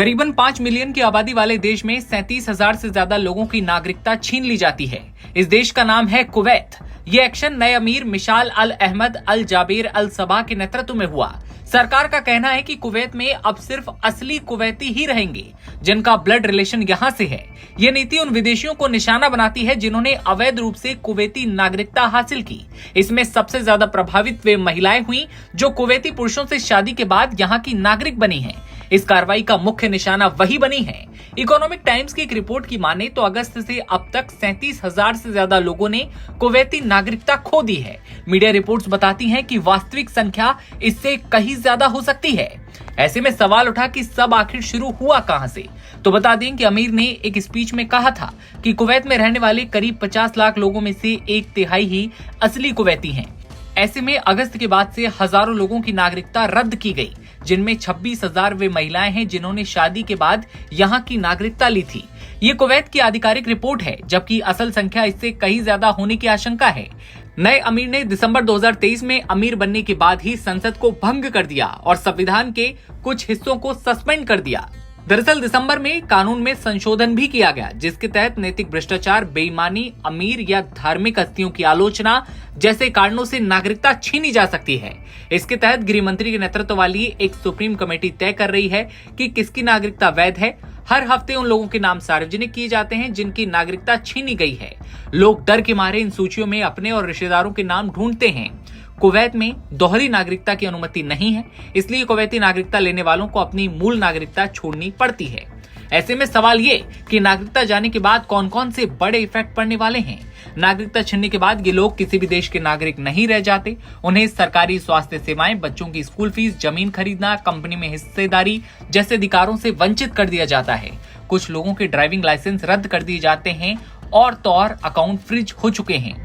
करीबन 5 मिलियन की आबादी वाले देश में 37,000 से ज्यादा लोगों की नागरिकता छीन ली जाती है। इस देश का नाम है कुवैत। ये एक्शन नए अमीर मिशाल अल अहमद अल जाबेर अल सबा के नेतृत्व में हुआ। सरकार का कहना है कि कुवैत में अब सिर्फ असली कुवैती ही रहेंगे जिनका ब्लड रिलेशन यहाँ से है। ये नीति उन विदेशियों को निशाना बनाती है जिन्होंने अवैध रूप से कुवैती नागरिकता हासिल की। इसमें सबसे ज्यादा प्रभावित वे महिलाएं हुई जो कुवैती पुरुषों से शादी के बाद यहाँ की नागरिक बनी हैं। इस कार्रवाई का मुख्य निशाना वही बनी है। इकोनॉमिक टाइम्स की एक रिपोर्ट की माने तो अगस्त से अब तक 37,000 से ज्यादा लोगों ने कुवैती नागरिकता खो दी है। मीडिया रिपोर्ट्स बताती हैं कि वास्तविक संख्या इससे कहीं ज्यादा हो सकती है। ऐसे में सवाल उठा कि सब आखिर शुरू हुआ कहां से। तो बता दें कि अमीर ने एक स्पीच में कहा था कि कुवैत में रहने वाले करीब 50 लाख लोगों में से 1/3 ही असली कुवैती हैं। ऐसे में अगस्त के बाद से हजारों लोगों की नागरिकता रद्द की गई, जिनमें 26,000 वे महिलाएं हैं जिन्होंने शादी के बाद यहाँ की नागरिकता ली थी। ये कुवैत की आधिकारिक रिपोर्ट है, जबकि असल संख्या इससे कहीं ज्यादा होने की आशंका है। नए अमीर ने दिसंबर 2023 में अमीर बनने के बाद ही संसद को भंग कर दिया और संविधान के कुछ हिस्सों को सस्पेंड कर दिया। दरअसल दिसंबर में कानून में संशोधन भी किया गया, जिसके तहत नैतिक भ्रष्टाचार, बेईमानी, अमीर या धार्मिक हस्तियों की आलोचना जैसे कारणों से नागरिकता छीनी जा सकती है। इसके तहत गृह मंत्री के नेतृत्व वाली एक सुप्रीम कमेटी तय कर रही है कि किसकी नागरिकता वैध है। हर हफ्ते उन लोगों के नाम सार्वजनिक किए जाते हैं जिनकी नागरिकता छीनी गई है। लोग डर के मारे इन सूचियों में अपने और रिश्तेदारों के नाम ढूंढते हैं। कुवैत में दोहरी नागरिकता की अनुमति नहीं है, इसलिए कुवैती नागरिकता लेने वालों को अपनी मूल नागरिकता छोड़नी पड़ती है। ऐसे में सवाल ये कि नागरिकता जाने के बाद कौन कौन से बड़े इफेक्ट पड़ने वाले हैं। नागरिकता छीनने के बाद ये लोग किसी भी देश के नागरिक नहीं रह जाते। उन्हें सरकारी स्वास्थ्य सेवाएं, बच्चों की स्कूल फीस, जमीन खरीदना, कंपनी में हिस्सेदारी जैसे अधिकारों से वंचित कर दिया जाता है। कुछ लोगों के ड्राइविंग लाइसेंस रद्द कर दिए जाते हैं और तो और अकाउंट फ्रीज हो चुके हैं।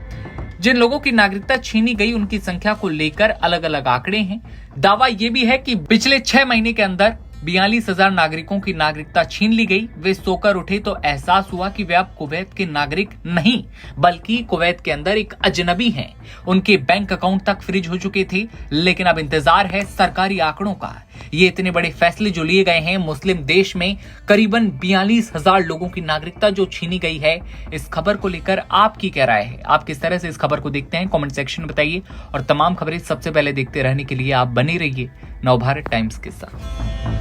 जिन लोगों की नागरिकता छीनी गई उनकी संख्या को लेकर अलग अलग आंकड़े हैं। दावा यह भी है कि पिछले 6 महीने के अंदर 42,000 नागरिकों की नागरिकता छीन ली गई। वे सोकर उठे तो एहसास हुआ कि वे अब कुवैत के नागरिक नहीं बल्कि कुवैत के अंदर एक अजनबी हैं। उनके बैंक अकाउंट तक फ्रीज हो चुके थे, लेकिन अब इंतजार है सरकारी आंकड़ों का। ये इतने बड़े फैसले जो लिए गए हैं, मुस्लिम देश में करीबन 42,000 लोगों की नागरिकता जो छीनी गई है, इस खबर को लेकर आपकी क्या राय है? आप किस तरह से इस खबर को देखते हैं? कमेंट सेक्शन में बताइए और तमाम खबरें सबसे पहले देखते रहने के लिए आप बने रहिए नवभारत टाइम्स के साथ।